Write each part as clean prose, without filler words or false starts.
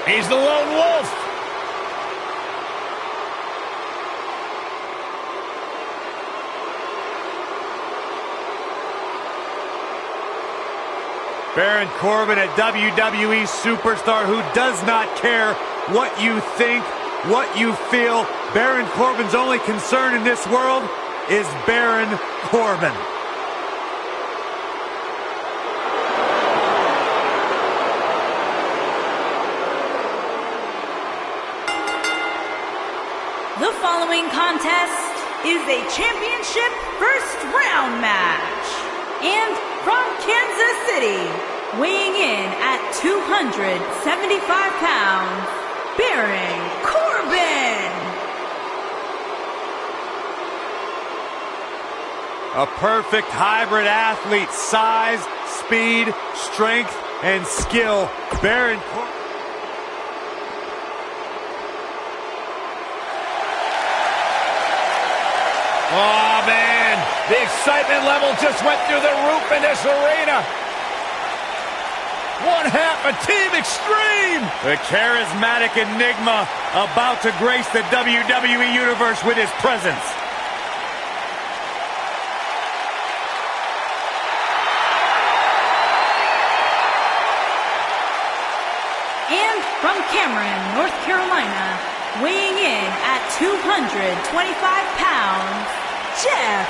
He's the lone wolf. Baron Corbin, a WWE superstar who does not care what you think, what you feel. Baron Corbin's only concern in this world is Baron Corbin. The following contest is a championship first round match. And from Kansas City, weighing in at 275 pounds, Baron Corbin. A perfect hybrid athlete, size, speed, strength, and skill. Baron Corbin. Oh, man. The excitement level just went through the roof in this arena. One half of Team Extreme. The charismatic enigma about to grace the WWE Universe with his presence. And from Cameron, North Carolina, weighing in at 225 pounds, Jeff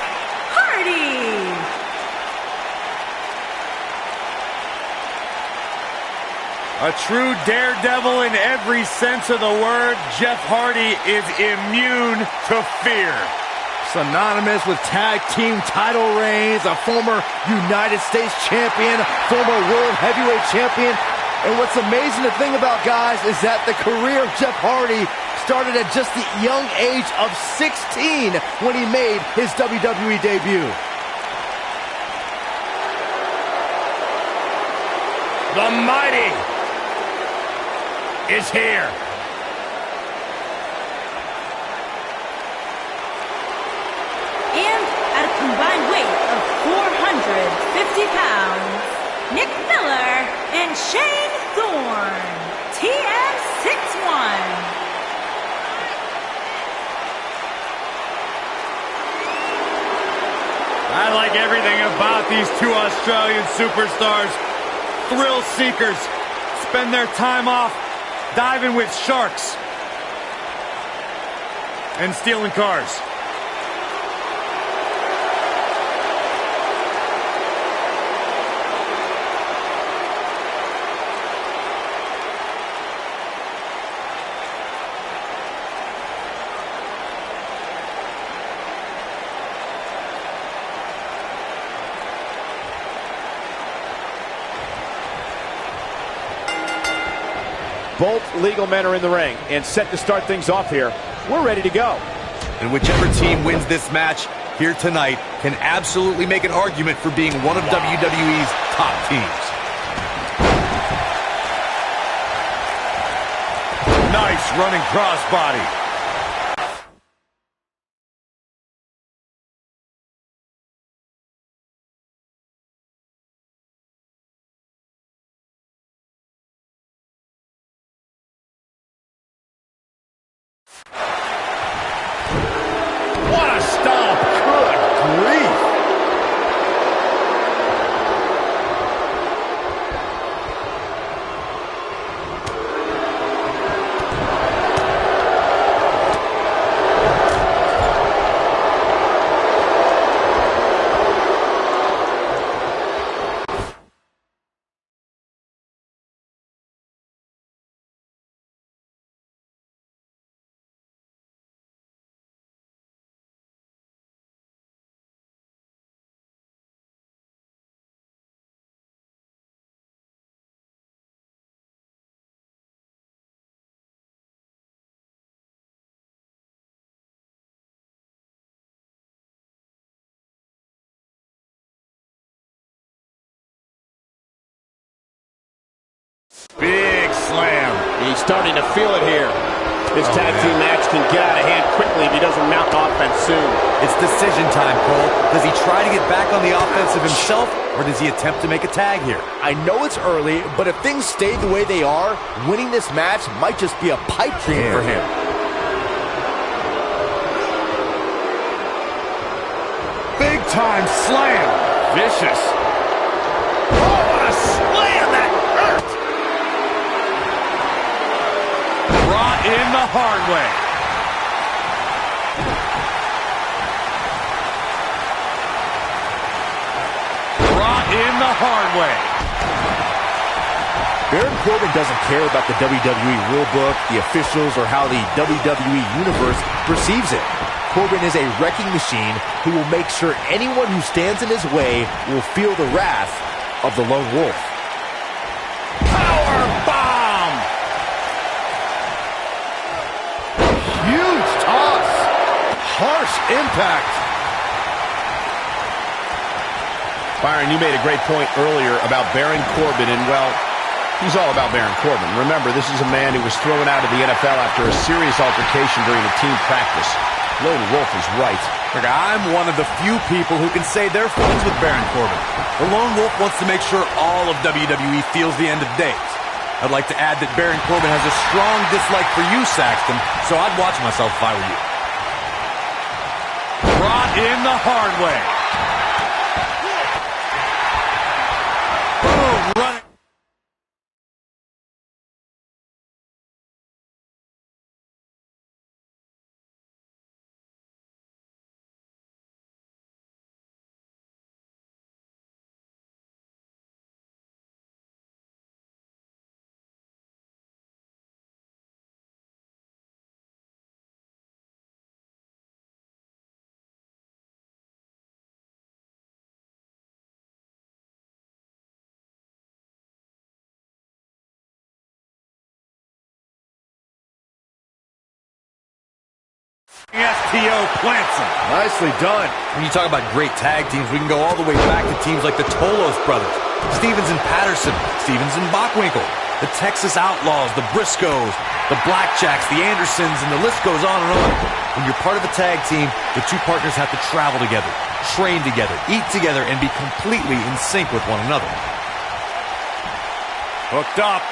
Hardy. A true daredevil in every sense of the word, Jeff Hardy is immune to fear. Synonymous with tag team title reigns, a former United States champion, former world heavyweight champion. And what's amazing to think about, guys, is that the career of Jeff Hardy started at just the young age of 16 when he made his WWE debut. The Mighty is here. And at a combined weight of 450 pounds, Nick Miller and Shane Thorne, TM61. I like everything about these two Australian superstars. Thrill seekers, spend their time off diving with sharks and stealing cars. Both legal men are in the ring and set to start things off here. We're ready to go. And whichever team wins this match here tonight can absolutely make an argument for being one of WWE's top teams. Nice running crossbody. What a stomp. Good grief. Big slam. He's starting to feel it here. This tag team match can get out of hand quickly if he doesn't mount offense soon. It's decision time, Cole. Does he try to get back on the offensive himself, or does he attempt to make a tag here? I know it's early, but if things stay the way they are, winning this match might just be a pipe dream for him. Big time slam. Vicious. Oh, what a slam! That hurt! Brought in the hard way. Brought in the hard way. Baron Corbin doesn't care about the WWE rulebook, the officials, or how the WWE Universe perceives it. Corbin is a wrecking machine who will make sure anyone who stands in his way will feel the wrath of the Lone Wolf. Power bomb! Huge toss. Harsh impact. Byron, you made a great point earlier about Baron Corbin, and, well, he's all about Baron Corbin. Remember, this is a man who was thrown out of the NFL after a serious altercation during a team practice. Lone Wolf is right. Look, I'm one of the few people who can say they're friends with Baron Corbin. The Lone Wolf wants to make sure all of WWE feels the end of days. I'd like to add that Baron Corbin has a strong dislike for you, Saxton, so I'd watch myself if I were you. Brought in the hard way. Boom, running. STO plants him. Nicely done. When you talk about great tag teams, we can go all the way back to teams like the Tolos brothers, Stevens and Patterson, Stevens and Bockwinkel, the Texas Outlaws, the Briscoes, the Blackjacks, the Andersons, and the list goes on and on. When you're part of a tag team, the two partners have to travel together, train together, eat together, and be completely in sync with one another. Hooked up.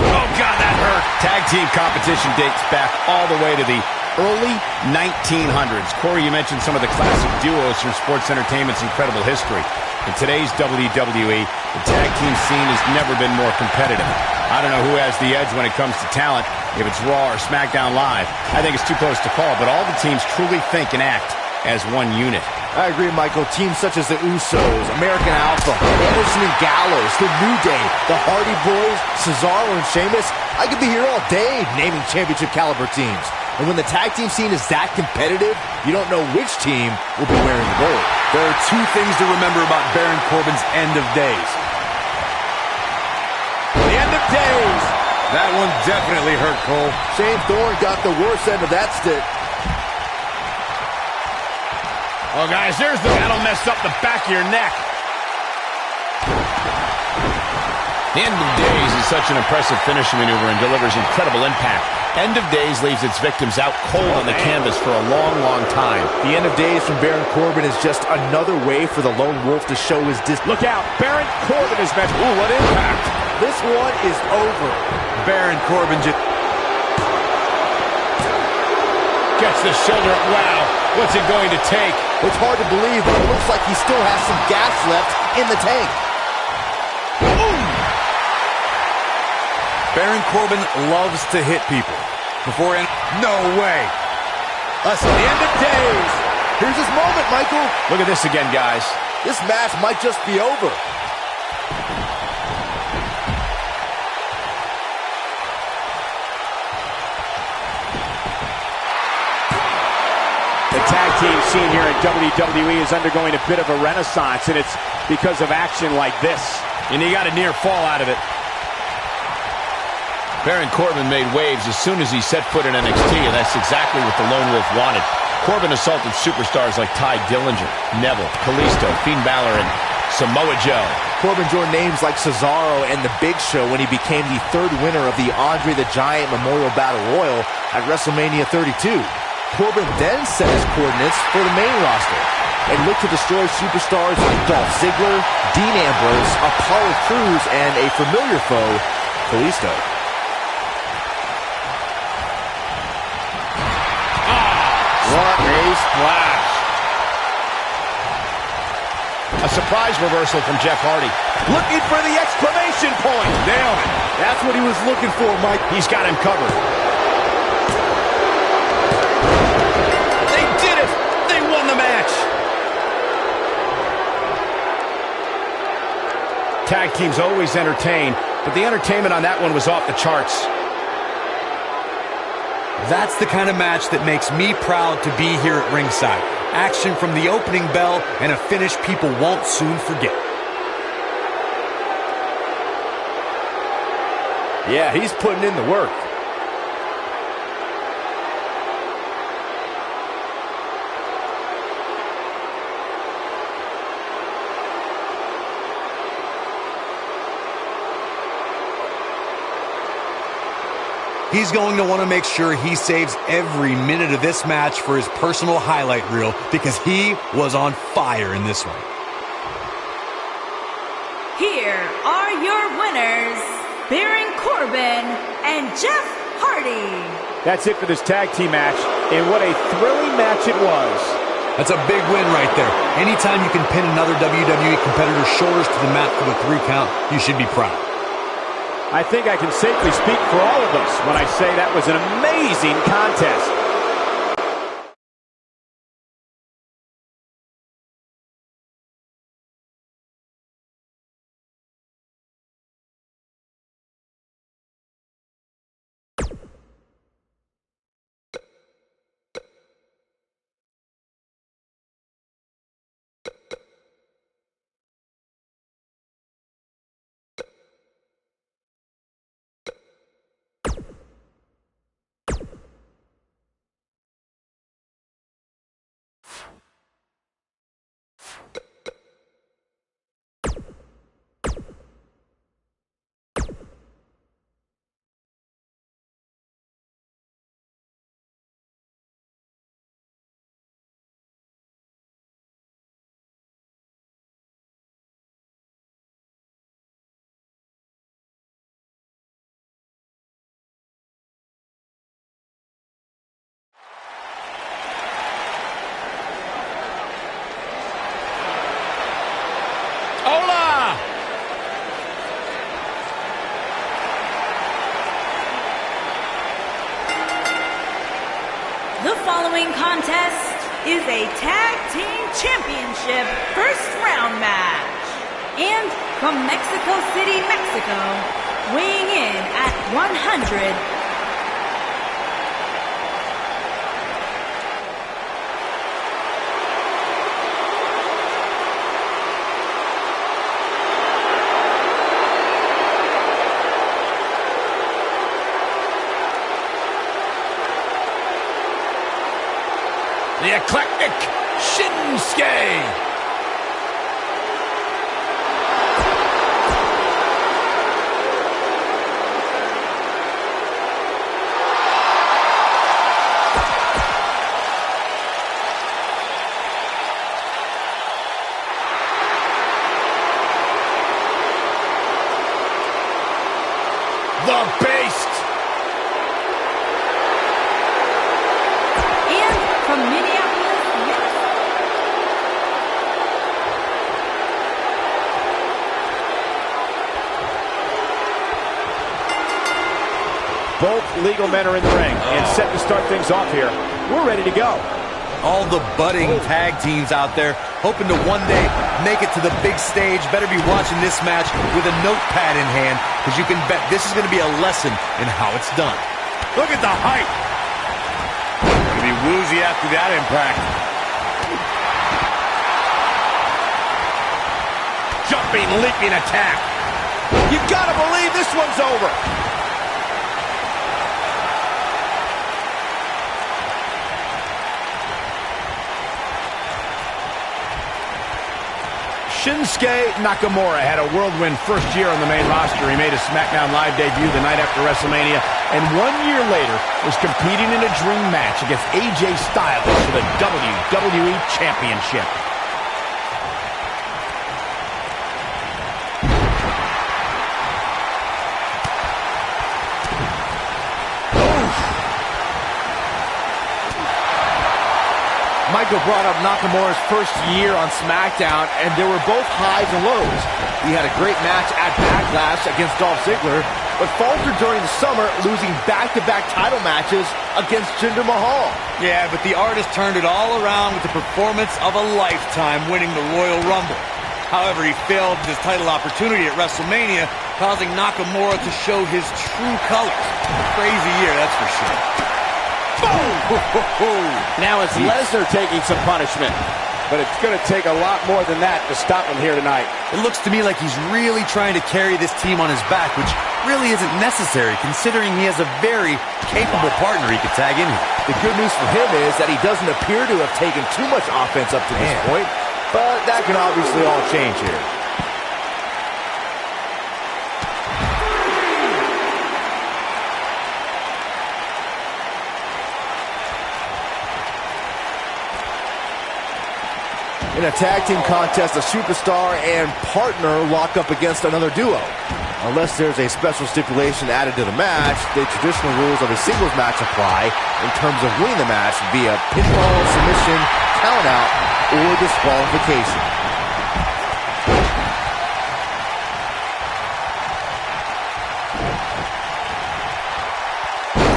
Oh, God, that hurt. Tag team competition dates back all the way to the early 1900s. Corey, you mentioned some of the classic duos from sports entertainment's incredible history. In today's WWE, the tag team scene has never been more competitive. I don't know who has the edge when it comes to talent, if it's Raw or SmackDown Live. I think it's too close to call, but all the teams truly think and act as one unit. I agree, Michael. Teams such as the Usos, American Alpha, Anderson and Gallows, The New Day, the Hardy Boys, Cesaro and Sheamus. I could be here all day naming championship caliber teams. And when the tag team scene is that competitive, you don't know which team will be wearing the gold. There are two things to remember about Baron Corbin's end of days. The end of days. That one definitely hurt, Cole. Shane Thorne got the worst end of that stick. Oh, guys, that'll mess up the back of your neck. The End of Days is such an impressive finishing maneuver and delivers incredible impact. End of Days leaves its victims out cold on the canvas for a long, long time. The End of Days from Baron Corbin is just another way for the Lone Wolf to show his Look out, Baron Corbin is met. Ooh, what impact. This one is over. Baron Corbin just Gets the shoulder up. Wow, what's it going to take? It's hard to believe, but it looks like he still has some gas left in the tank. Baron Corbin loves to hit people. No way. That's the End of Days. Here's his moment, Michael. Look at this again, guys. This match might just be over. The tag team scene here in WWE is undergoing a bit of a renaissance, and it's because of action like this. And he got a near fall out of it. Baron Corbin made waves as soon as he set foot in NXT, and that's exactly what the Lone Wolf wanted. Corbin assaulted superstars like Ty Dillinger, Neville, Kalisto, Finn Balor, and Samoa Joe. Corbin joined names like Cesaro and The Big Show when he became the third winner of the Andre the Giant Memorial Battle Royal at WrestleMania 32. Corbin then set his coordinates for the main roster and looked to destroy superstars like Dolph Ziggler, Dean Ambrose, Apollo Crews, and a familiar foe, Kalisto. What a splash. A surprise reversal from Jeff Hardy. Looking for the exclamation point. Nailed it. That's what he was looking for, Mike. He's got him covered. They did it. They won the match. Tag teams always entertain, but the entertainment on that one was off the charts. That's the kind of match that makes me proud to be here at ringside. Action from the opening bell and a finish people won't soon forget. Yeah, he's putting in the work. He's going to want to make sure he saves every minute of this match for his personal highlight reel because he was on fire in this one. Here are your winners, Baron Corbin and Jeff Hardy. That's it for this tag team match, and what a thrilling match it was. That's a big win right there. Anytime you can pin another WWE competitor's shoulders to the mat for the 3 count, you should be proud. I think I can safely speak for all of us when I say that was an amazing contest. Hola! The following contest is a Tag Team Championship first round match. And from Mexico City, Mexico, weighing in at 100. The eclectic Shinsuke. The Beast. And from Minneapolis, Both legal men are in the ring and set to start things off here. We're ready to go. All the budding tag teams out there hoping to one day make it to the big stage better be watching this match with a notepad in hand, because you can bet this is going to be a lesson in how it's done. Look at the height. Gonna be woozy after that impact. Jumping, leaping attack. You gotta believe this one's over. Shinsuke Nakamura had a whirlwind first year on the main roster. He made a SmackDown Live debut the night after WrestleMania, and 1 year later was competing in a dream match against AJ Styles for the WWE Championship. Michael brought up Nakamura's first year on SmackDown, and there were both highs and lows. He had a great match at Backlash against Dolph Ziggler, but faltered during the summer, losing back-to-back title matches against Jinder Mahal. Yeah, but the artist turned it all around with the performance of a lifetime, winning the Royal Rumble. However, he failed his title opportunity at WrestleMania, causing Nakamura to show his true colors. Crazy year, that's for sure. Now it's Lesnar taking some punishment, but it's going to take a lot more than that to stop him here tonight. It looks to me like he's really trying to carry this team on his back, which really isn't necessary considering he has a very capable partner he could tag in here. The good news for him is that he doesn't appear to have taken too much offense up to this point, but that can obviously all change here. In a tag team contest, a superstar and partner lock up against another duo. Unless there's a special stipulation added to the match, the traditional rules of a singles match apply in terms of winning the match via pinfall, submission, countout, or disqualification.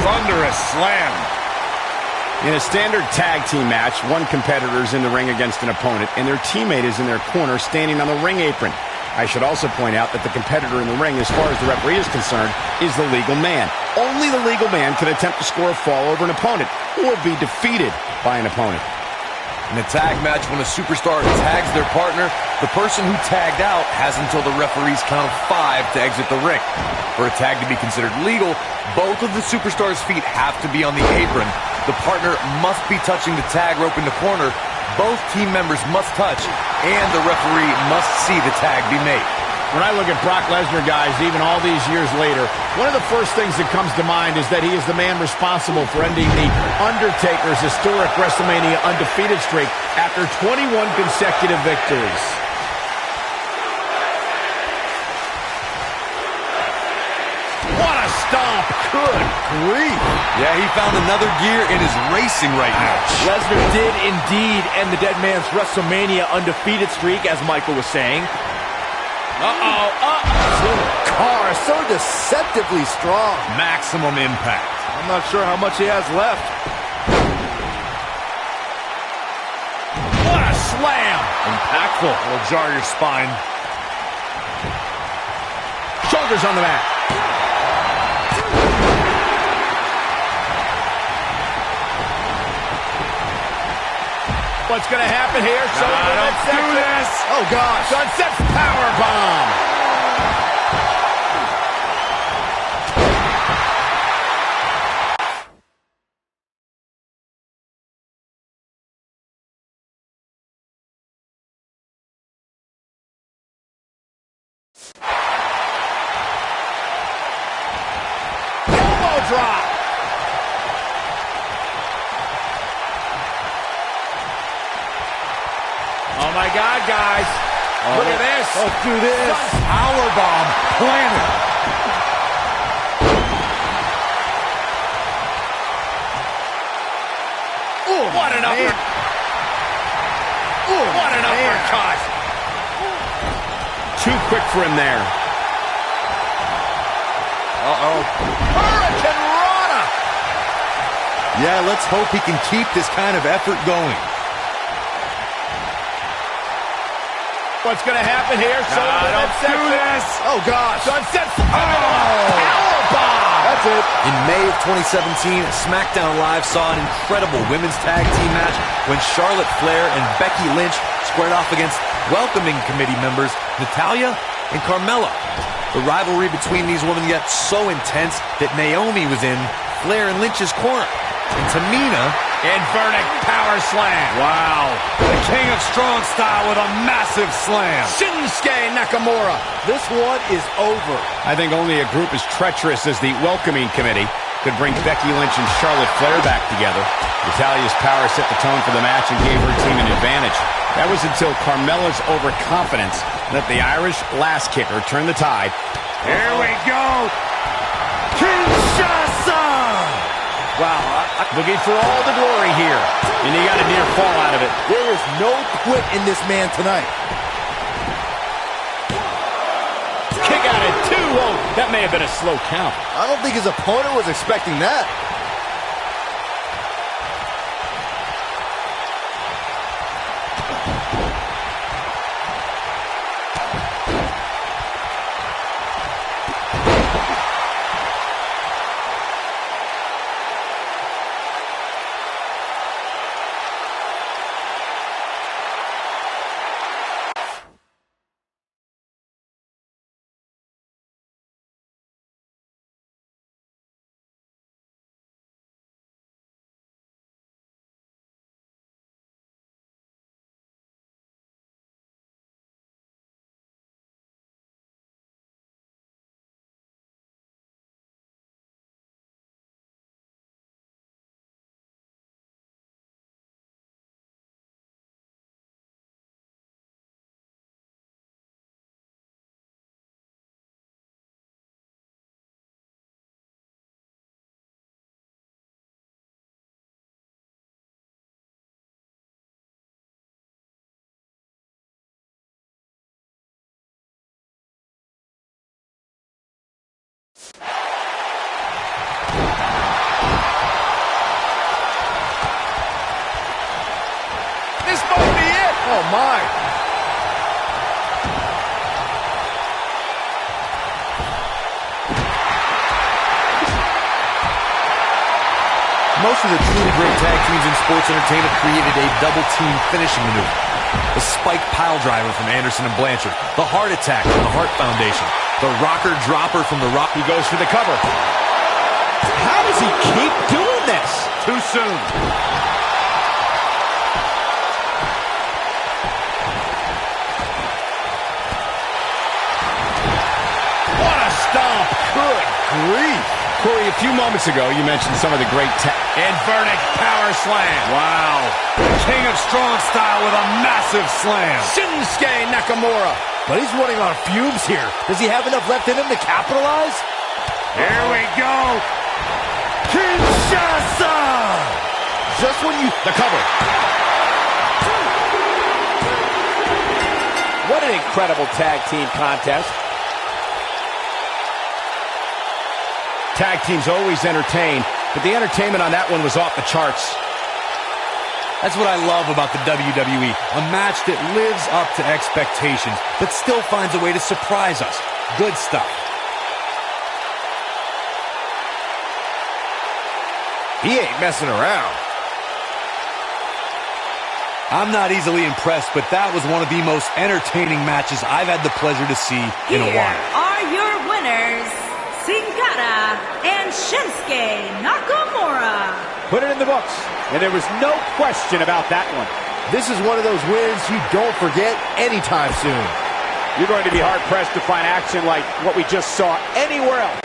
Thunderous slam. In a standard tag team match, one competitor is in the ring against an opponent, and their teammate is in their corner standing on the ring apron. I should also point out that the competitor in the ring, as far as the referee is concerned, is the legal man. Only the legal man can attempt to score a fall over an opponent or be defeated by an opponent. In a tag match, when a superstar tags their partner, the person who tagged out has until the referee's count of 5 to exit the ring. For a tag to be considered legal, both of the superstars' feet have to be on the apron. The partner must be touching the tag rope in the corner. Both team members must touch, and the referee must see the tag be made. When I look at Brock Lesnar, guys, even all these years later, one of the first things that comes to mind is that he is the man responsible for ending the Undertaker's historic WrestleMania undefeated streak after 21 consecutive victories. What a stomp. Good grief. Yeah, he found another gear in his racing right now. Lesnar did indeed end the Dead Man's WrestleMania undefeated streak, as Michael was saying. Car so deceptively strong. Maximum impact. I'm not sure how much he has left. What a slam. Impactful. Will jar your spine. Shoulders on the mat. What's going to happen here? Let's do this. Oh, gosh. Sunset powerbomb. Elbow drop. Oh, my God, guys. Look at this. Let's do this. Powerbomb planted. Ooh, What an uppercut. Ooh, What an uppercut. Too quick for him there. Hurricane Rana. Yeah, let's hope he can keep this kind of effort going. What's going to happen here? Let's do this. Oh, gosh. Sunset powerbomb. That's it. In May of 2017, SmackDown Live saw an incredible women's tag team match when Charlotte Flair and Becky Lynch squared off against welcoming committee members Natalya and Carmella. The rivalry between these women got so intense that Naomi was in Flair and Lynch's corner. And Tamina Inverted power slam. Wow. The king of strong style with a massive slam. Shinsuke Nakamura. This one is over. I think only a group as treacherous as the welcoming committee could bring Becky Lynch and Charlotte Flair back together. Natalya's power set the tone for the match and gave her team an advantage. That was until Carmella's overconfidence let the Irish last kicker turn the tide. Here we go. Kinshasa! Wow, looking for all the glory here. And he got a near fall out of it. There is no quit in this man tonight. Kick out at 2. Oh, that may have been a slow count. I don't think his opponent was expecting that. This might be it. Oh, my. Most of the truly great tag teams in sports entertainment created a double-team finishing maneuver. The spike pile driver from Anderson and Blanchard. The heart attack from the Hart Foundation. The rocker dropper from the Rock. He goes for the cover. How does he keep doing this? Too soon. What a stomp. Good grief. Corey, a few moments ago, you mentioned some of the great Inverted power slam. Wow. The king of strong style with a massive slam. Shinsuke Nakamura. But he's running on fumes here. Does he have enough left in him to capitalize? Here we go. Kinshasa! Just when you... The cover. What an incredible tag team contest. Tag teams always entertain, but the entertainment on that one was off the charts. That's what I love about the WWE. A match that lives up to expectations, but still finds a way to surprise us. Good stuff. He ain't messing around. I'm not easily impressed, but that was one of the most entertaining matches I've had the pleasure to see in a while. Here are your winners, Singata and Shinsuke Nakamura. Put it in the books. And there was no question about that one. This is one of those wins you don't forget anytime soon. You're going to be hard-pressed to find action like what we just saw anywhere else.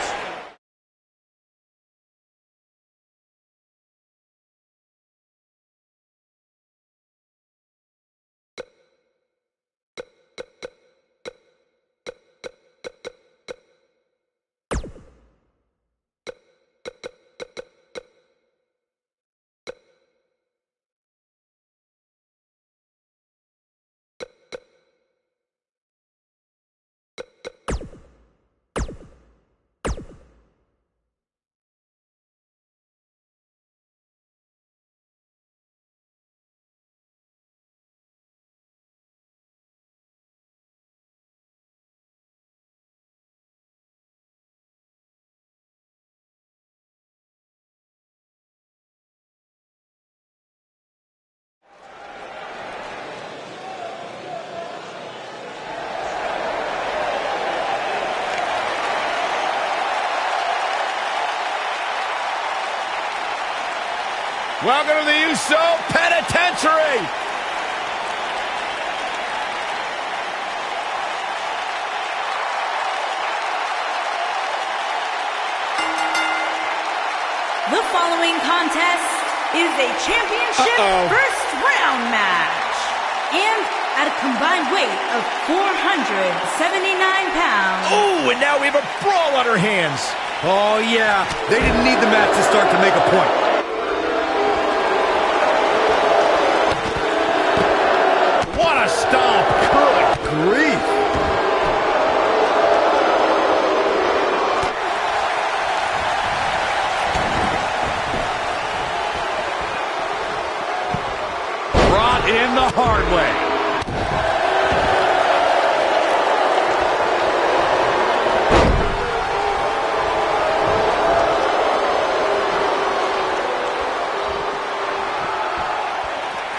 Welcome to the Uso Penitentiary. The following contest is a championship first round match. And at a combined weight of 479 pounds. Oh, and now we have a brawl on our hands. Oh, yeah. They didn't need the match to start to make a point. What a stomp. Good grief. Brought in the hard way.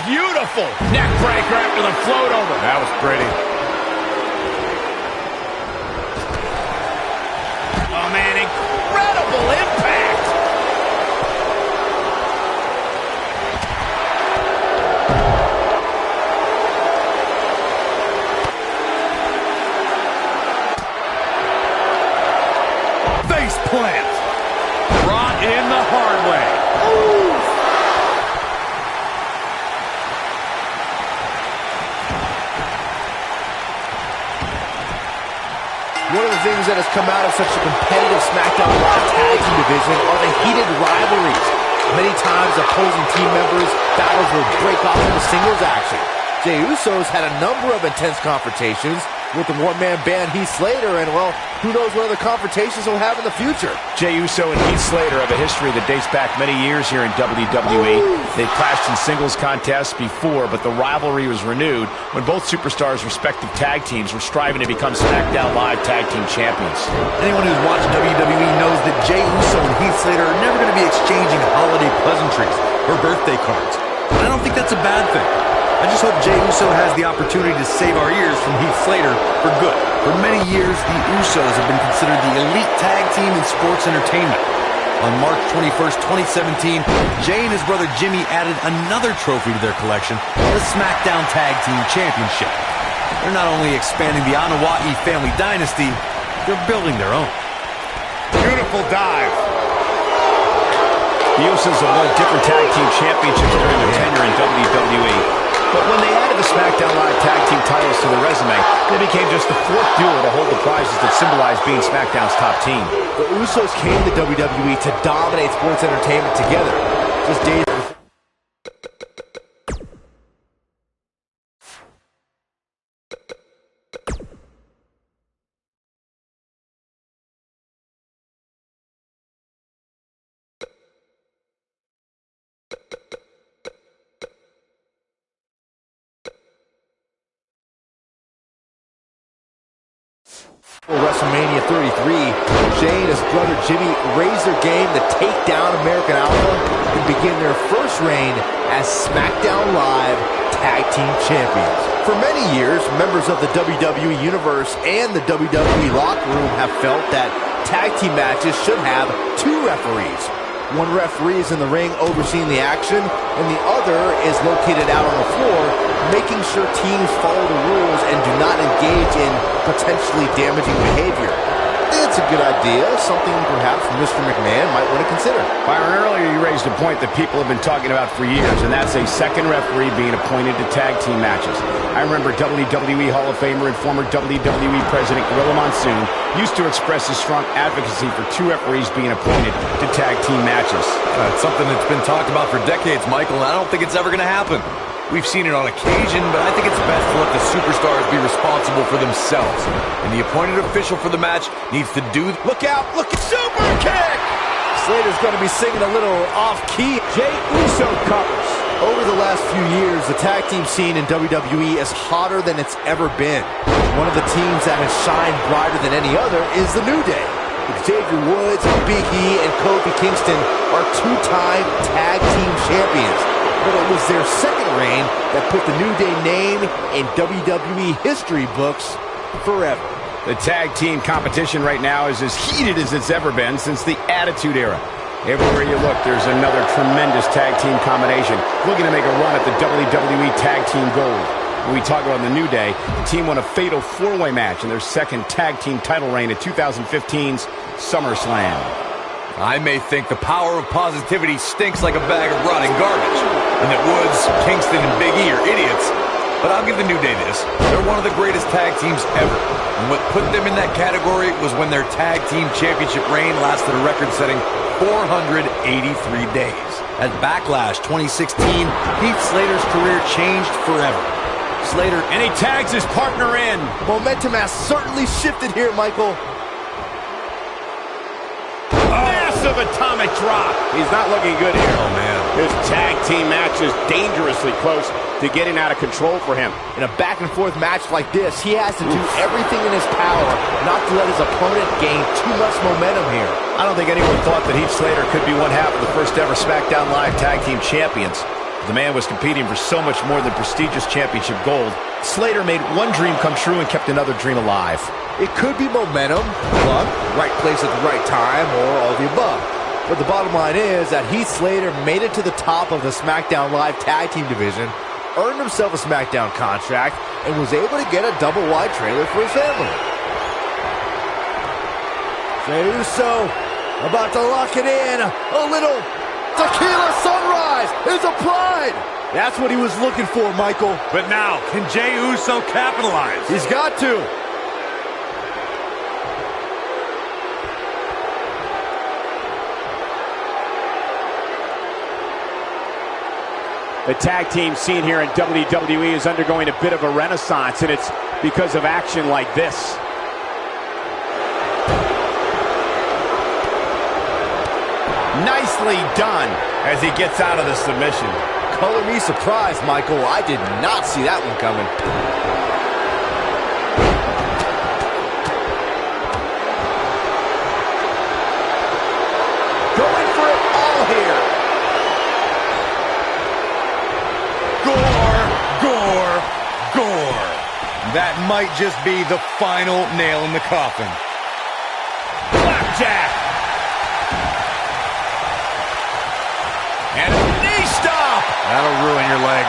Beautiful neck breaker after the float over. That was pretty. Oh, man, incredible impact. Face plant. Brought in the hard way. One of the things that has come out of such a competitive SmackDown Live tag team division are the heated rivalries. Many times opposing team members' battles will break off into singles action. Jey Uso's had a number of intense confrontations with the one-man band Heath Slater, and, well, who knows what other confrontations he'll have in the future. Jey Uso and Heath Slater have a history that dates back many years here in WWE. They've clashed in singles contests before, but the rivalry was renewed when both superstars' respective tag teams were striving to become SmackDown Live Tag Team Champions. Anyone who's watched WWE knows that Jey Uso and Heath Slater are never going to be exchanging holiday pleasantries or birthday cards. And I don't think that's a bad thing. I just hope Jey Uso has the opportunity to save our ears from Heath Slater for good. For many years, the Usos have been considered the elite tag team in sports entertainment. On March 21st, 2017, Jey and his brother Jimmy added another trophy to their collection, the SmackDown Tag Team Championship. They're not only expanding the Anoa'i family dynasty, they're building their own. Beautiful dive. The Usos have won different tag team championships during their tenure in WWE. But when they added the SmackDown Live Tag Team titles to their resume, they became just the fourth duo to hold the prizes that symbolize being SmackDown's top team. The Usos came to WWE to dominate sports entertainment together. Just days before. WrestleMania 33, Jey and his brother Jimmy raised their game to take down American Alpha and begin their first reign as SmackDown Live Tag Team Champions. For many years, members of the WWE Universe and the WWE locker room have felt that tag team matches should have two referees. One referee is in the ring overseeing the action, and the other is located out on the floor, making sure teams follow the rules and do not engage in potentially damaging behavior. I think it's a good idea, something perhaps Mr. McMahon might want to consider. Byron, earlier you raised a point that people have been talking about for years, and that's a second referee being appointed to tag team matches. I remember WWE Hall of Famer and former WWE President Gorilla Monsoon used to express his strong advocacy for two referees being appointed to tag team matches. It's something that's been talked about for decades, Michael, and I don't think it's ever going to happen. We've seen it on occasion, but I think it's best to let the superstars be responsible for themselves. And the appointed official for the match needs to do... Look out! Look at super kick! Slater's going to be singing a little off-key. Jey Uso covers. Over the last few years, the tag team scene in WWE is hotter than it's ever been. One of the teams that has shined brighter than any other is the New Day. Xavier Woods, Big E, and Kofi Kingston are two-time tag team champions. But it was their second reign that put the New Day name in WWE history books forever. The tag team competition right now is as heated as it's ever been since the Attitude Era. Everywhere you look, there's another tremendous tag team combination looking to make a run at the WWE Tag Team Gold. When we talk about the New Day, the team won a fatal four-way match in their second tag team title reign at 2015's SummerSlam. I may think the power of positivity stinks like a bag of rotting garbage, and that Woods, Kingston, and Big E are idiots, but I'll give the New Day this. They're one of the greatest tag teams ever, and what put them in that category was when their tag team championship reign lasted a record-setting 483 days. At Backlash 2016, Heath Slater's career changed forever. Slater, And he tags his partner in. Momentum has certainly shifted here, Michael. Massive atomic drop. He's not looking good here. oh man. This tag team match is dangerously close to getting out of control for him. In a back-and-forth match like this, he has to do everything in his power not to let his opponent gain too much momentum here. I don't think anyone thought that Heath Slater could be one half of the first ever SmackDown Live Tag Team Champions. The man was competing for so much more than prestigious championship gold. Slater made one dream come true and kept another dream alive. It could be momentum, luck, right place at the right time, or all the above. But the bottom line is that Heath Slater made it to the top of the SmackDown Live Tag Team division, earned himself a SmackDown contract, and was able to get a double-wide trailer for his family. Jey Uso about to lock it in. A little tequila sunrise is applied. That's what he was looking for, Michael. But now, can Jey Uso capitalize? He's got to. The tag team scene here in WWE is undergoing a bit of a renaissance, and it's because of action like this. Nicely done as he gets out of the submission. Color me surprised, Michael. I did not see that one coming. Going for it all here. Gore, gore, gore. That might just be the final nail in the coffin. Blackjack. And a knee stop. That'll ruin your leg.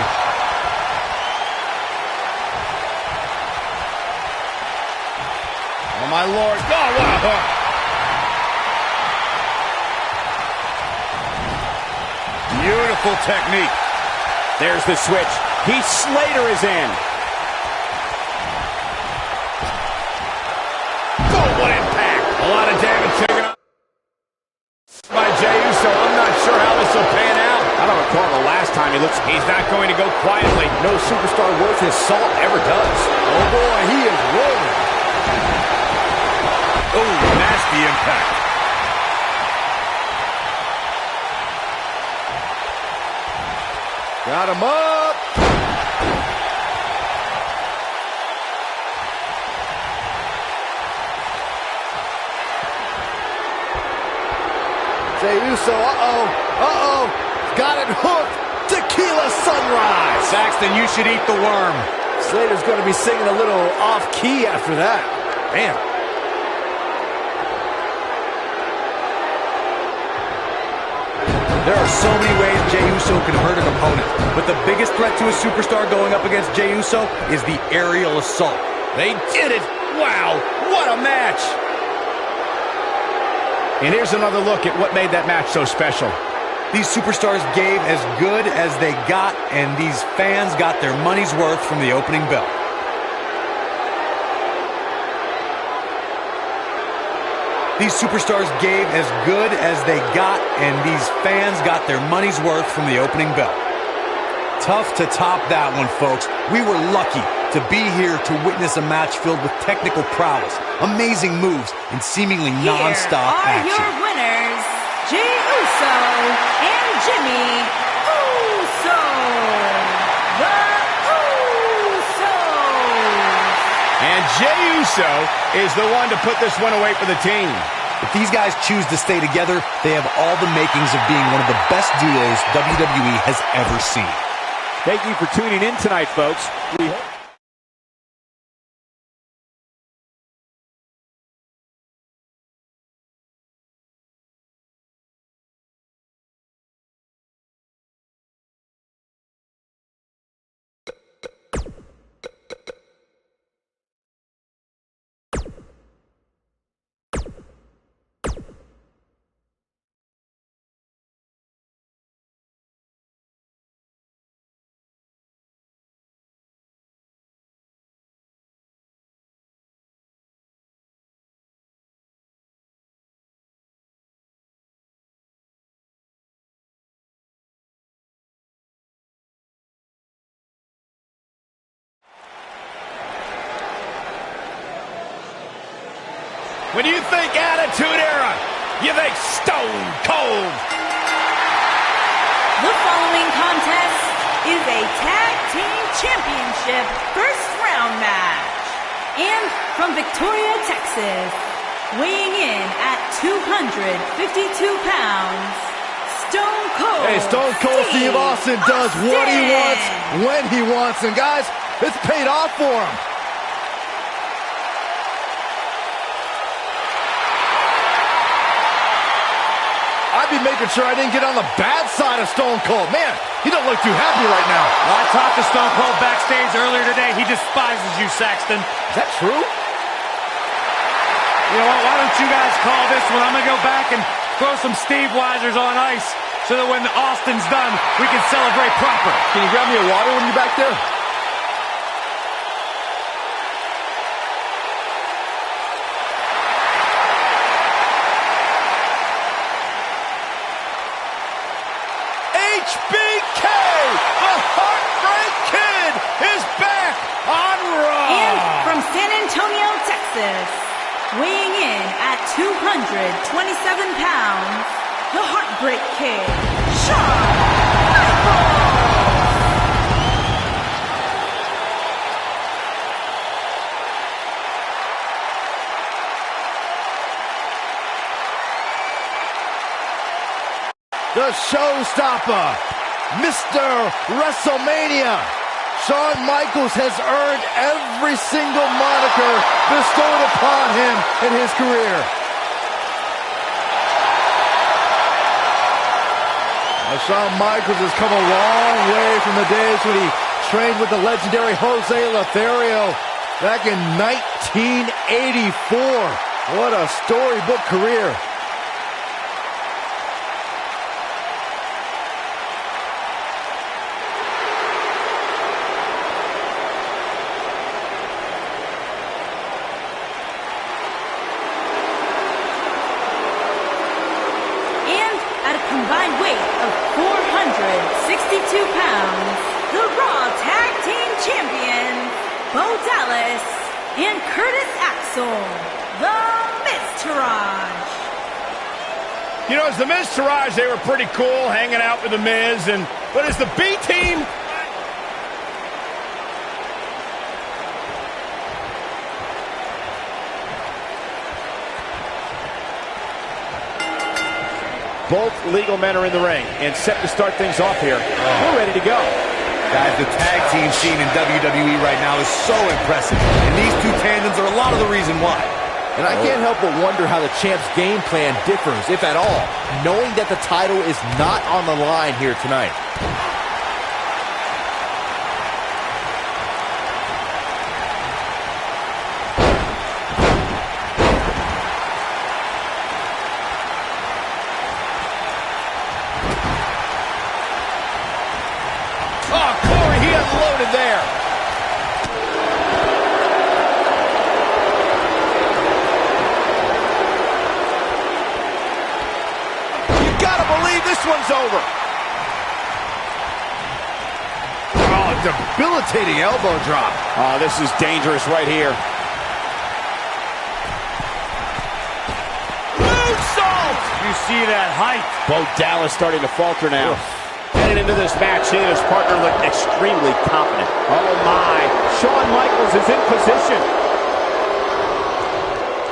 Oh, my Lord. Oh, what a hook. Beautiful technique. There's the switch. Heath Slater is in. Oh, what impact. A lot of damage taken up by Jey Uso. I'm not sure how this will pan out. I don't recall the last time he looks. He's not going to go quietly. No superstar worth his salt ever does. Oh boy, he is rolling. Oh, nasty impact. Got him up. Jey Uso, got it hooked. Tequila sunrise. Saxton, you should eat the worm. Slater's going to be singing a little off-key after that. Man. There are so many ways Jey Uso can hurt an opponent, but the biggest threat to a superstar going up against Jey Uso is the aerial assault. They did it. Wow, what a match. And here's another look at what made that match so special. These superstars gave as good as they got, and these fans got their money's worth from the opening bell. These superstars gave as good as they got, and these fans got their money's worth from the opening bell. Tough to top that one, folks. We were lucky to be here to witness a match filled with technical prowess, amazing moves, and seemingly non-stop Here are action. your winners, Jey Uso and Jimmy Uso. The Usos. And Jey Uso is the one to put this one away for the team. If these guys choose to stay together, they have all the makings of being one of the best duos WWE has ever seen. Thank you for tuning in tonight, folks. We hope When you think Attitude Era, you think Stone Cold. The following contest is a Tag Team Championship first round match. And from Victoria, Texas, weighing in at 252 pounds, Stone Cold. Hey, Stone Cold Steve Austin does what he wants, when he wants. And guys, it's paid off for him. I'd be making sure I didn't get on the bad side of Stone Cold. Man, he don't look too happy right now. Well, I talked to Stone Cold backstage earlier today. He despises you, Saxton. Is that true? You know what? Why don't you guys call this one? I'm going to go back and throw some Steve Weisers on ice so that when Austin's done, we can celebrate proper. Can you grab me a water when you're back there? HBK, the Heartbreak Kid, is back on Raw. And from San Antonio, Texas, weighing in at 227 pounds, the Heartbreak Kid, Shawn Michaels. The showstopper, Mr. WrestleMania. Shawn Michaels has earned every single moniker bestowed upon him in his career. Now, Shawn Michaels has come a long way from the days when he trained with the legendary Jose Lothario back in 1984. What a storybook career. Combined weight of 462 pounds, the Raw Tag Team Champions, Bo Dallas and Curtis Axel, the Miztourage. You know, as the Miztourage, they were pretty cool hanging out with the Miz, but as the B Team, both legal men are in the ring and set to start things off here. We're ready to go. Guys, the tag team scene in WWE right now is so impressive. And these two tandems are a lot of the reason why. And I can't help but wonder how the champ's game plan differs, if at all, knowing that the title is not on the line here tonight. There. You gotta believe this one's over. Oh, debilitating elbow drop. Oh, this is dangerous right here. Moonsault! You see that height? Bo Dallas starting to falter now. Heading into this match, he and his partner look extremely confident. Oh my, Shawn Michaels is in position.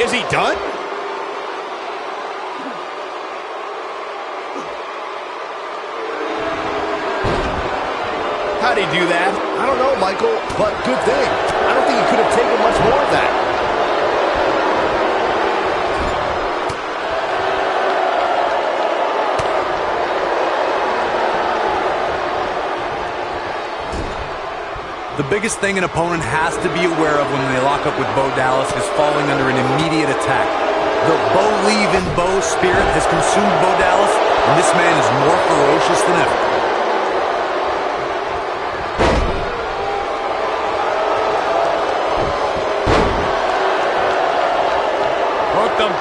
Is he done? How'd he do that? I don't know, Michael, but good thing. I don't think he could have taken much more of that. The biggest thing an opponent has to be aware of when they lock up with Bo Dallas is falling under an immediate attack. The Believe in Bo spirit has consumed Bo Dallas, and this man is more ferocious than ever. Hooked him.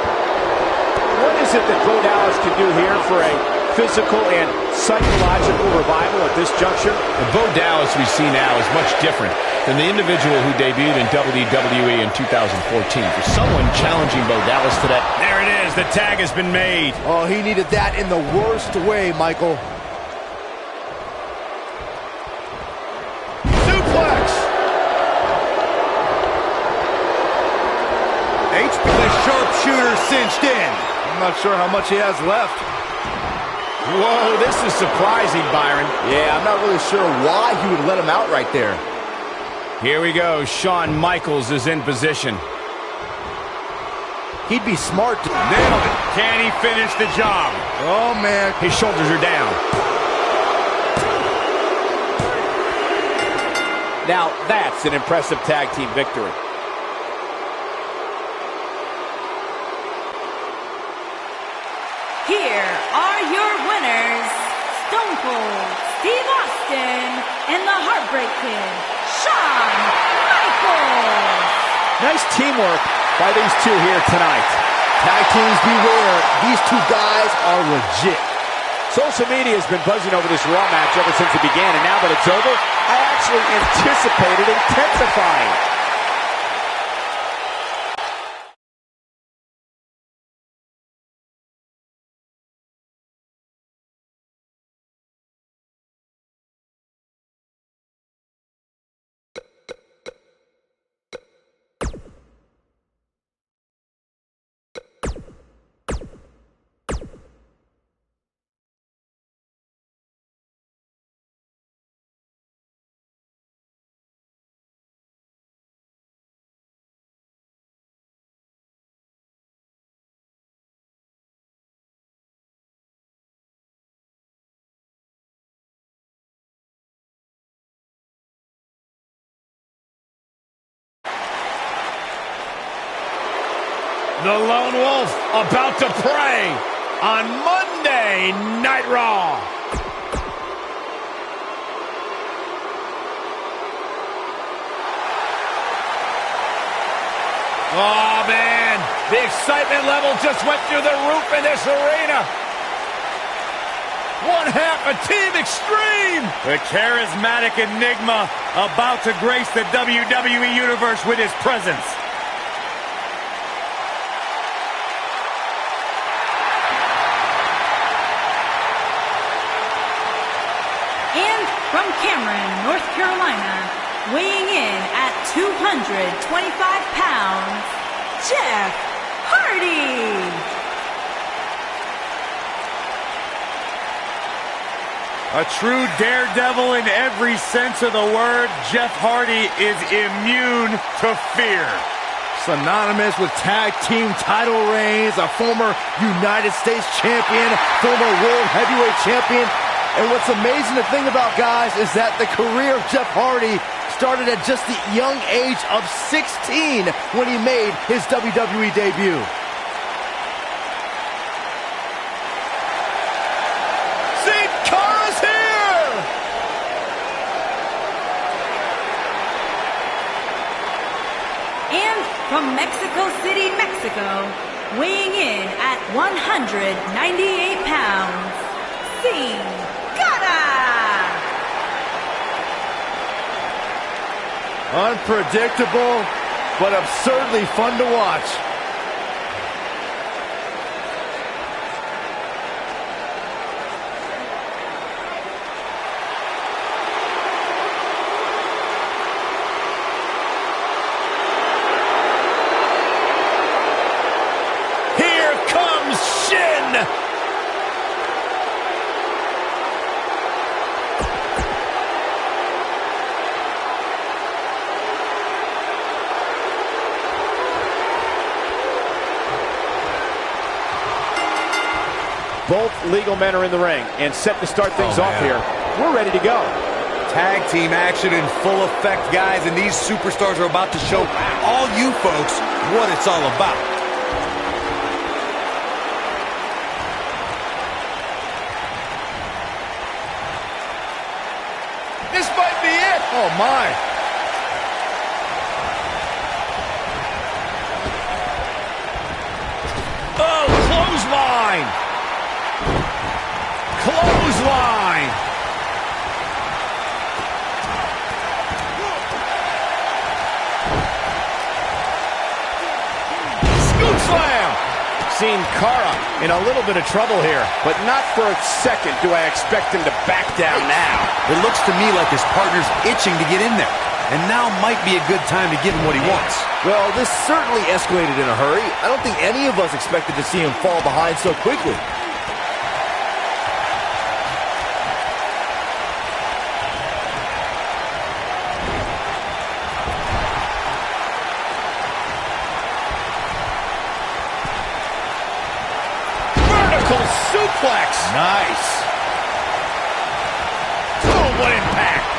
What is it that Bo Dallas can do here for a physical and psychological revival at this juncture? The Bo Dallas we see now is much different than the individual who debuted in WWE in 2014. For someone challenging Bo Dallas today. There it is. The tag has been made. Oh, he needed that in the worst way, Michael. Suplex. HB the sharpshooter cinched in. I'm not sure how much he has left. Whoa, this is surprising, Byron. Yeah, I'm not really sure why he would let him out right there. Here we go. Shawn Michaels is in position. He'd be smart to... Nailed it. Can he finish the job? Oh, man. His shoulders are down. Now, that's an impressive tag team victory. Here are your winners, Stone Cold Steve Austin and the Heartbreak Kid, Shawn Michaels. Nice teamwork by these two here tonight. Tag teams beware. These two guys are legit. Social media has been buzzing over this Raw match ever since it began, and now that it's over, I actually anticipated intensifying. The Lone Wolf about to prey on Monday Night Raw. Oh, man. The excitement level just went through the roof in this arena. One half of Team Extreme. The charismatic enigma about to grace the WWE Universe with his presence. And from Cameron, North Carolina, weighing in at 225 pounds, Jeff Hardy. A true daredevil in every sense of the word, Jeff Hardy is immune to fear. Synonymous with tag team title reigns, a former United States champion, former World Heavyweight champion. And what's amazing to think about, guys, is that the career of Jeff Hardy started at just the young age of 16 when he made his WWE debut. Sin Cara's here! And from Mexico City, Mexico, weighing in at 198 pounds, Sin Cara! Unpredictable, but absurdly fun to watch. Here comes Shin! Both legal men are in the ring and set to start things off here. We're ready to go. Tag team action in full effect, guys, and these superstars are about to show all you folks what it's all about. This might be it. Oh, my. Oh, clothesline. Clothesline. Sin Cara in a little bit of trouble here. But not for a second do I expect him to back down now. It looks to me like his partner's itching to get in there. And now might be a good time to give him what he wants. Well, this certainly escalated in a hurry. I don't think any of us expected to see him fall behind so quickly. Vertical suplex. Nice. Oh, what impact.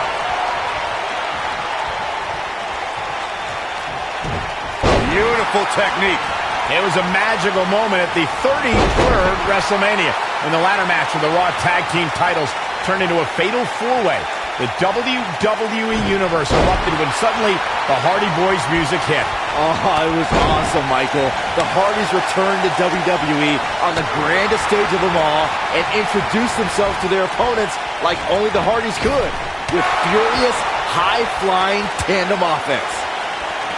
Beautiful technique. It was a magical moment at the 33rd WrestleMania when the ladder match for the Raw Tag Team titles turned into a fatal four-way. The WWE Universe erupted when suddenly the Hardy Boys music hit. Oh, it was awesome, Michael. The Hardys returned to WWE on the grandest stage of them all and introduced themselves to their opponents like only the Hardys could, with furious, high-flying tandem offense.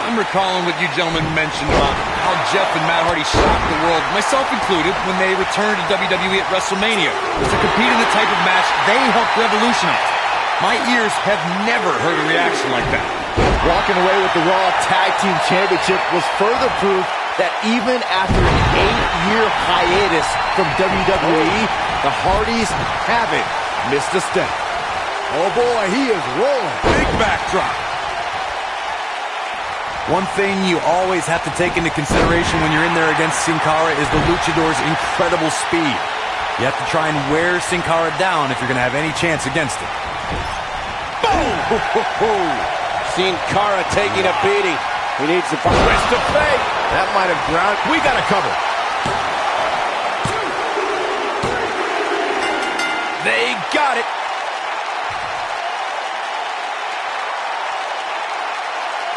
I'm recalling what you gentlemen mentioned about how Jeff and Matt Hardy shocked the world, myself included, when they returned to WWE at WrestleMania to compete in the type of match they helped revolutionize. My ears have never heard a reaction like that. Walking away with the Raw Tag Team Championship was further proof that even after an 8-year hiatus from WWE, the Hardys haven't missed a step. Oh boy, he is rolling. Big backdrop. One thing you always have to take into consideration when you're in there against Sin Cara is the Luchador's incredible speed. You have to try and wear Sin Cara down if you're going to have any chance against him. Boom! Sin Cara taking a beating. He needs to find twist of fate. That might have ground. We got a cover. They got it.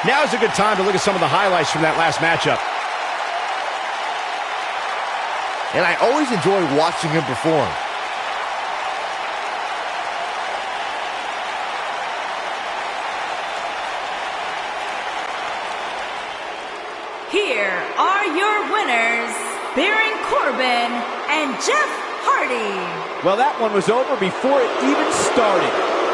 Now is a good time to look at some of the highlights from that last matchup. And I always enjoy watching him perform. Here are your winners, Baron Corbin and Jeff Hardy. Well, that one was over before it even started.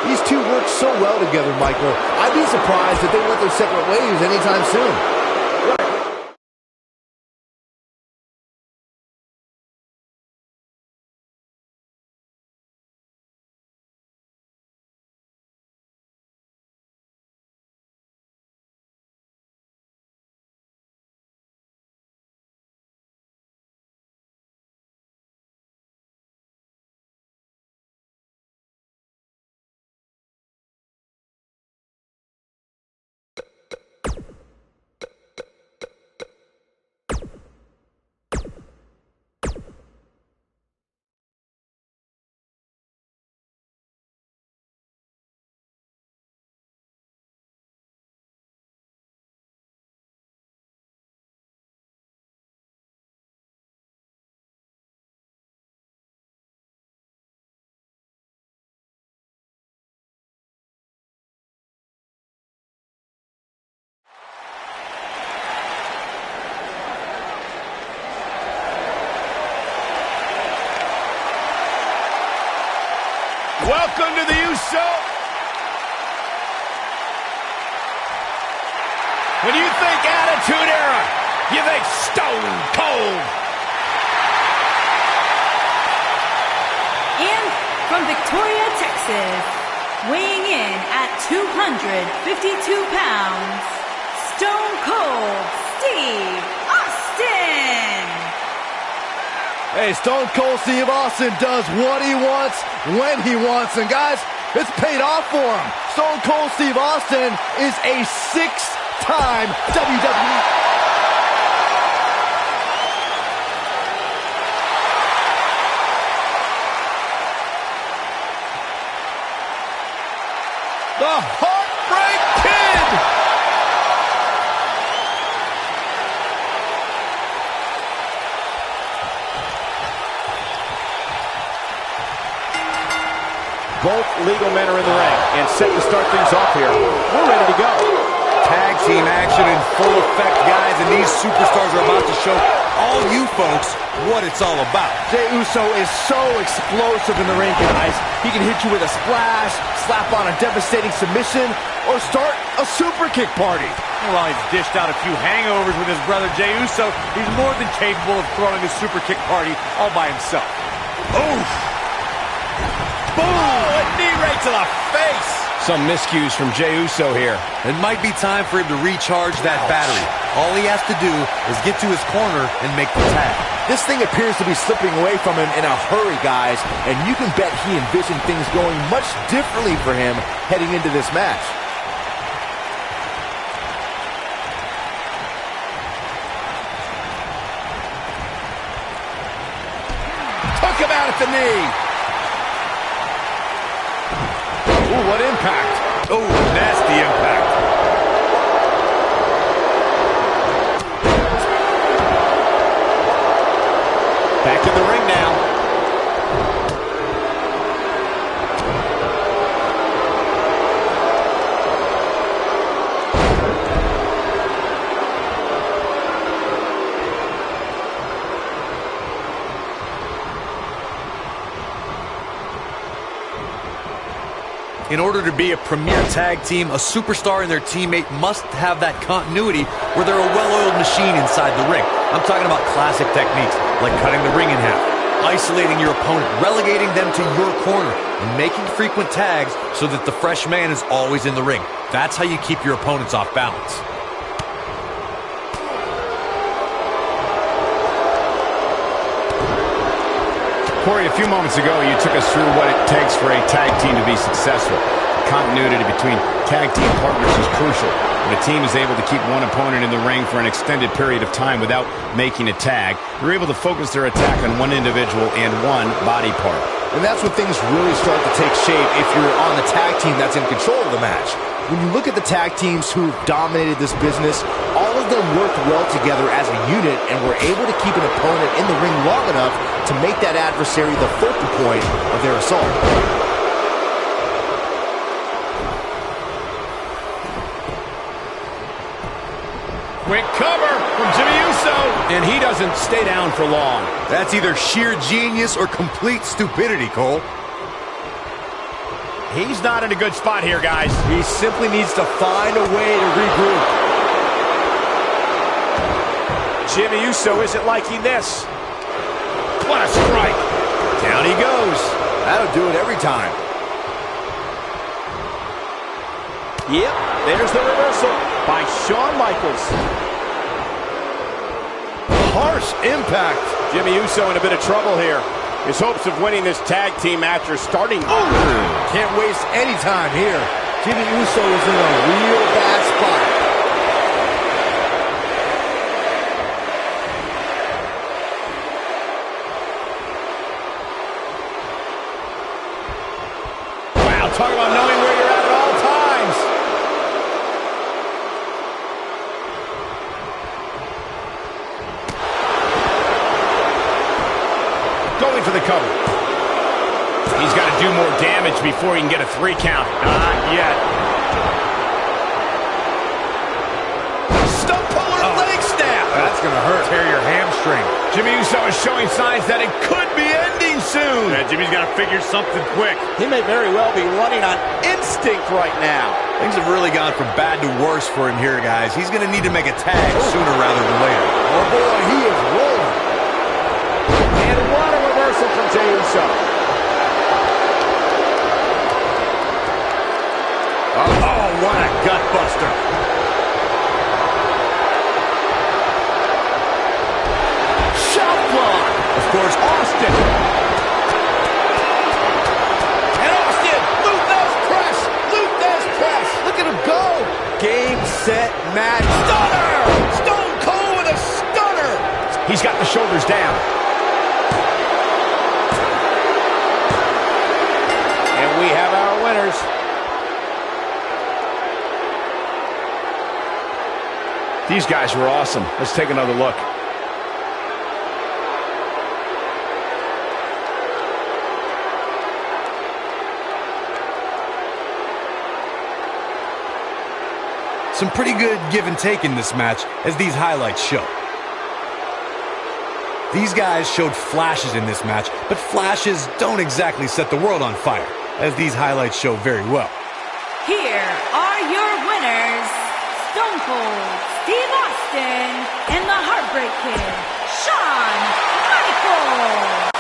These two work so well together, Michael. I'd be surprised if they went their separate ways anytime soon. Welcome to the USO. When you think Attitude Era, you think Stone Cold. And from Victoria, Texas, weighing in at 252 pounds, Stone Cold Steve Austin. Hey, Stone Cold Steve Austin does what he wants, when he wants. And guys, it's paid off for him. Stone Cold Steve Austin is a 6-time WWE. The Heartbreak Kid. Both legal men are in the ring and set to start things off here. We're ready to go. Tag team action in full effect, guys, and these superstars are about to show all you folks what it's all about. Jey Uso is so explosive in the ring, guys. He can hit you with a splash, slap on a devastating submission, or start a super kick party. While he's dished out a few hangovers with his brother Jey Uso, he's more than capable of throwing a super kick party all by himself. Oof! Boom! A knee right to the face! Some miscues from Jey Uso here. It might be time for him to recharge that battery. All he has to do is get to his corner and make the tag. This thing appears to be slipping away from him in a hurry, guys, and you can bet he envisioned things going much differently for him heading into this match. Took him out at the knee. Ooh, what impact. Oh, nasty impact. Back in the ring now. In order to be a premier tag team, a superstar and their teammate must have that continuity where they're a well-oiled machine inside the ring. I'm talking about classic techniques like cutting the ring in half, isolating your opponent, relegating them to your corner, and making frequent tags so that the fresh man is always in the ring. That's how you keep your opponents off balance. Corey, a few moments ago, you took us through what it takes for a tag team to be successful. Continuity between tag team partners is crucial. When a team is able to keep one opponent in the ring for an extended period of time without making a tag, they're able to focus their attack on one individual and one body part. And that's when things really start to take shape if you're on the tag team that's in control of the match. When you look at the tag teams who've dominated this business, all of them worked well together as a unit and were able to keep an opponent in the ring long enough to make that adversary the focal point of their assault. Quick cover from Jimmy Uso, and he doesn't stay down for long. That's either sheer genius or complete stupidity, Cole. He's not in a good spot here, guys. He simply needs to find a way to regroup. Jimmy Uso isn't liking this. What a strike. Down he goes. That'll do it every time. Yep, there's the reversal by Shawn Michaels. Harsh impact. Jimmy Uso in a bit of trouble here. His hopes of winning this tag team match are starting. Can't waste any time here. Jimmy Uso is in a real bad spot. Wow, talk about knowing where you're at all times. Going for the cover. He's got to do more damage before he can get a 3 count. Not yet. Stump puller leg snap. That's going to hurt. Tear your hamstring. Jimmy Uso is showing signs that it could be ending soon. Yeah, Jimmy's got to figure something quick. He may very well be running on instinct right now. Things have really gone from bad to worse for him here, guys. He's going to need to make a tag sooner rather than later. Oh boy, he is rolling. And what a reversal from Jey Uso. Oh, what a gutbuster. Shot block. Of course, Austin. And Austin, Luthez press. Luthez press. Look at him go. Game, set, match. Stunner. Stone Cold with a stunner. He's got the shoulders down. And we have our winners. These guys were awesome. Let's take another look. Some pretty good give and take in this match, as these highlights show. These guys showed flashes in this match, but flashes don't exactly set the world on fire, as these highlights show very well. Here are your winners, Stone Cold Steve Austin and the Heartbreak Kid, Shawn Michaels.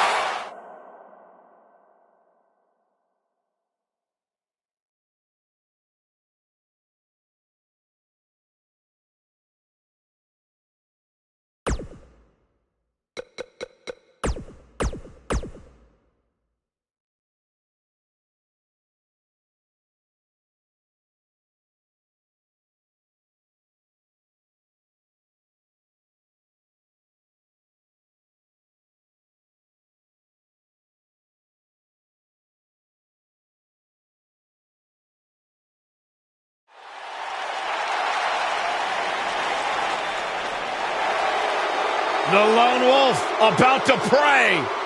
The Lone Wolf about to pray.